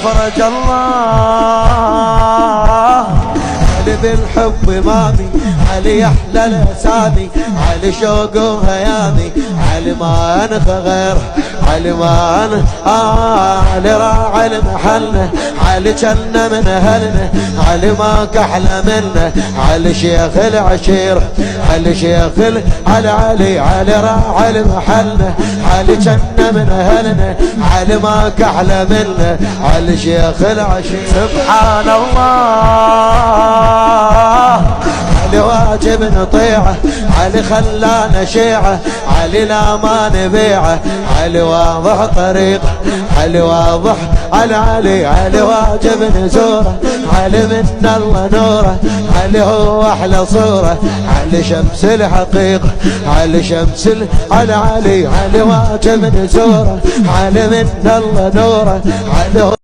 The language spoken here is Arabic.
فرج الله. علي بالحب مامي، علي احلى الاسامي، علي شوق وهيامي، علي ما انخى غيره، علي ما انخى علي راعي المحنه، علي جنة من اهلنا، علي ما كحلى منه، علي شيخ العشيره، علي شيخ علي راعي المحنه، علي جنة من اهلنا، علي ما كحلى منه، علي شيخ العشيره. سبحان الله، علي واجب نطيعه، علي خلانا شيعه، علي لا ما نبيعه، علي واضح طريقه، علي واضح علي واجب نزوره، علي من الله نوره، علي هو احلى صوره، علي شمس الحقيقه، علي شمس علي واجب نزوره، علي من الله نوره، علي